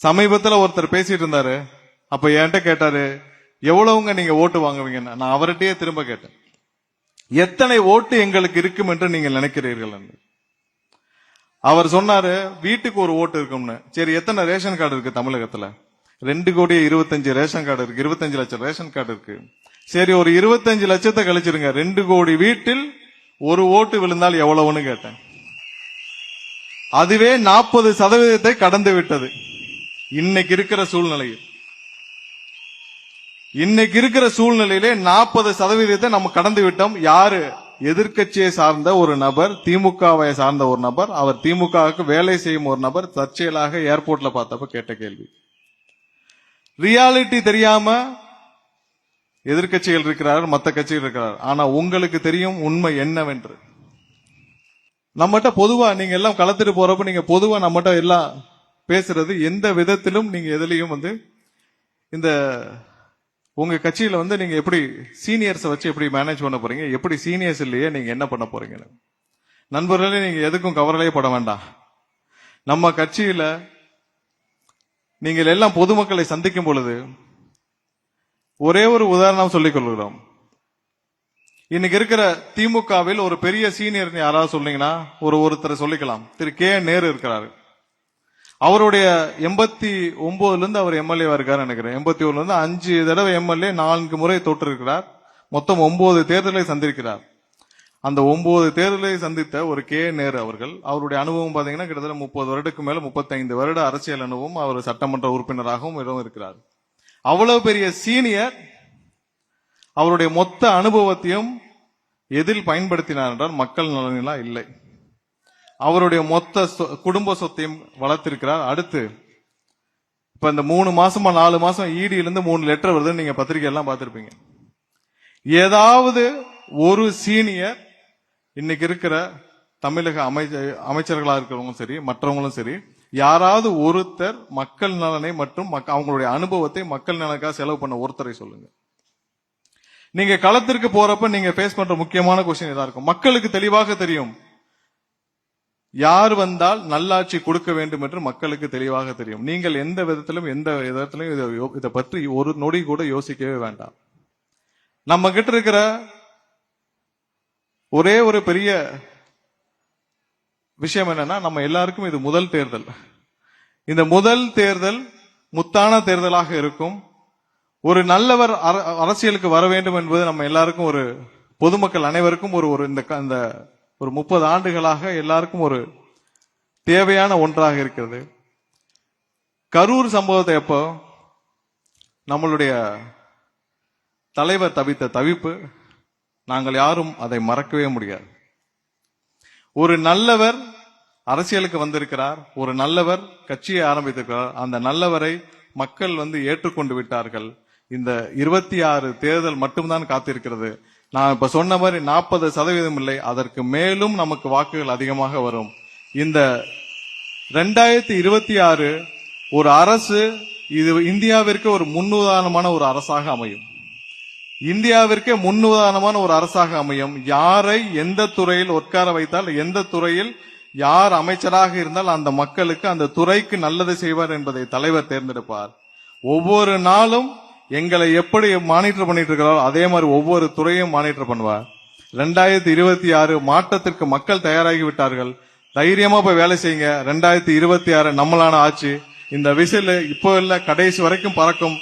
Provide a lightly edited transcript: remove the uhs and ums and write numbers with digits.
சமீபத்துல ஒருத்தர் பேசிட்டு இருந்தாரு. அப்ப என்கிட்ட கேட்டாரு, எவ்வளவுங்க நீங்க ஓட்டு வாங்குவீங்கன்னு. நான் அவர்கிட்டயே திரும்ப கேட்டேன், எத்தனை ஓட்டு எங்களுக்கு இருக்கும் என்று நீங்கள் நினைக்கிறீர்கள் என்று. அவர் சொன்னாரு, வீட்டுக்கு ஒரு ஓட்டு இருக்கும்னு. சரி, எத்தனை ரேஷன் கார்டு இருக்கு தமிழகத்துல? 2,25,00,000 ரேஷன் கார்டு இருக்கு. 25 லட்சம் ரேஷன் கார்டு இருக்கு. சரி, ஒரு 25 லட்சத்தை கழிச்சிருங்க. 2 கோடி வீட்டில் ஒரு ஓட்டு விழுந்தால் எவ்வளவுன்னு கேட்டேன். அதுவே 40% கடந்து விட்டது. இன்னைக்கு இருக்கிற சூழ்நிலையிலே 40% நம்ம கடந்து விட்டோம். யாரு? எதிர்க்கட்சியை சார்ந்த ஒரு நபர், திமுகவை சார்ந்த ஒரு நபர், அவர் திமுகவுக்கு வேலை செய்யும் ஒரு நபர் தற்செயலாக ஏர்போர்ட்ல பார்த்தப்ப கேட்ட கேள்வி. ரியாலிட்டி தெரியாம எதிர்க்கட்சிகள் இருக்கிறார்கள், மற்ற கட்சிகள் இருக்கிறார்கள். ஆனா உங்களுக்கு தெரியும் உண்மை என்னவென்று. நம்மகிட்ட பொதுவா நீங்க எல்லாம் களத்துட்டு போறப்ப நீங்க பொதுவா நம்மகிட்ட எல்லாம் பேசுறது எந்த விதத்திலும் நீங்க எதுலயும் இந்த உங்க கட்சியில நீங்க எப்படி சீனியர்ஸ் வச்சு எப்படி மேனேஜ் பண்ண போறீங்க, எப்படி சீனியர்ஸ் இல்லையே நீங்க என்ன பண்ண போறீங்க. நண்பர்களே, நீங்க எதுக்கும் கவலையே பட வேண்டாம். நம்ம கட்சியில நீங்கள் எல்லாம் பொதுமக்களை சந்திக்கும் பொழுது ஒரே ஒரு உதாரணம் சொல்லிக் கொள்கிறோம். இன்னைக்கு இருக்கிற திமுகவில் ஒரு பெரிய சீனியர் யாராவது சொன்னீங்கன்னா ஒருத்தர் சொல்லிக்கலாம். திரு கே நேரு இருக்கிறாரு. அவருடைய 89 இருந்து அவர் எம்எல்ஏவா இருக்காரு நினைக்கிறேன். 81 இருந்து 5 தடவை எம்எல்ஏ, 4 முறை தோற்று இருக்கிறார். மொத்தம் 9 தேர்தலை சந்திருக்கிறார். அந்த 9 தேர்தலை சந்தித்த ஒரு கே நேரு அவர்கள், அவருடைய அனுபவம் பாத்தீங்கன்னா கிட்டத்தட்ட 30 வருடத்துக்கு மேல 35 வருட அரசியல் அனுபவம். அவர் சட்டமன்ற உறுப்பினராகவும் இருக்கிறார். அவ்வளவு பெரிய சீனியர் அவருடைய மொத்த அனுபவத்தையும் எதில் பயன்படுத்தினார் என்றால் மக்கள் நலனிலாம் இல்லை. அவருடைய மொத்த குடும்ப சொத்தையும் வளர்த்திருக்கிறார். அடுத்து இப்ப இந்த 3 மாசமா 4 மாசம் இடியிலிருந்து 3 லெட்டர் வருதுன்னு நீங்க பத்திரிகை எல்லாம் பார்த்திருப்பீங்க. ஏதாவது ஒரு சீனியர் இன்னைக்கு இருக்கிற தமிழக அமைச்சர்களா இருக்கிறவங்களும் சரி, மற்றவங்களும் சரி, யாராவது ஒருத்தர் மக்கள் நலனை மற்றும் அவங்களுடைய அனுபவத்தை மக்கள் நலனுக்காக செலவு பண்ண ஒருத்தரை சொல்லுங்க. நீங்க களத்திற்கு போறப்ப நீங்க ஃபேஸ் பண்ற முக்கியமான கொஸ்டின் இதா இருக்கும். மக்களுக்கு தெளிவாக தெரியும் யார் வந்தால் நல்லாட்சி கொடுக்க வேண்டும் என்று மக்களுக்கு தெளிவாக தெரியும். நீங்கள் எந்த விதத்திலும் இதை பற்றி ஒரு நொடி கூட யோசிக்கவே வேண்டாம். நம்ம கிட்ட இருக்கிற ஒரே ஒரு பெரிய விஷயம் என்னன்னா, நம்ம எல்லாருக்கும் இது முதல் தேர்தல். இந்த முதல் தேர்தல் முத்தான தேர்தலாக இருக்கும். ஒரு நல்லவர் அரசியலுக்கு வர வேண்டும் என்பது நம்ம எல்லாருக்கும், ஒரு பொதுமக்கள் அனைவருக்கும் இந்த ஒரு 30 ஆண்டுகளாக எல்லாருக்கும் ஒரு தேவையான ஒன்றாக இருக்கிறது. கரூர் சம்பவத்தை எப்போ நம்மளுடைய தலைவர் தவித்த தவிப்பு நாங்கள் யாரும் அதை மறக்கவே முடியாது. ஒரு நல்லவர் அரசியலுக்கு வந்திருக்கிறார், ஒரு நல்லவர் கட்சியை ஆரம்பித்திருக்கிறார். அந்த நல்லவரை மக்கள் ஏற்றுக்கொண்டு விட்டார்கள். இந்த 26 தேர்தல் மட்டும்தான் காத்திருக்கிறது. நான் இப்ப சொன்ன மாதிரி 40% இல்லை, அதற்கு மேலும் நமக்கு வாக்குகள் அதிகமாக வரும். இந்த 2026 ஒரு அரசு, இது இந்தியாவிற்கு ஒரு முன்னுதாரணமான ஒரு அரசாக அமையும். இந்தியாவிற்கே முன்னுதாரணமான ஒரு அரசாக அமையும். யாரை எந்த துறையில் உட்கார வைத்தால், எந்த துறையில் யார் அமைச்சராக இருந்தால் அந்த மக்களுக்கு அந்த துறைக்கு நல்லது செய்வார் என்பதை தலைவர் தேர்ந்தெடுப்பார். ஒவ்வொரு நாளும் எங்களை எப்படி மானிட்டர் பண்ணிட்டு இருக்கிறாரோ அதே மாதிரி ஒவ்வொரு துறையும் மானிட்டர் பண்ணுவார். 2026 மாற்றத்திற்கு மக்கள் தயாராகி விட்டார்கள். தைரியமா போய் வேலை செய்யுங்க. 2026 நம்மளான ஆட்சி. இந்த விசில் இப்போ இல்ல, கடைசி வரைக்கும் பறக்கும்.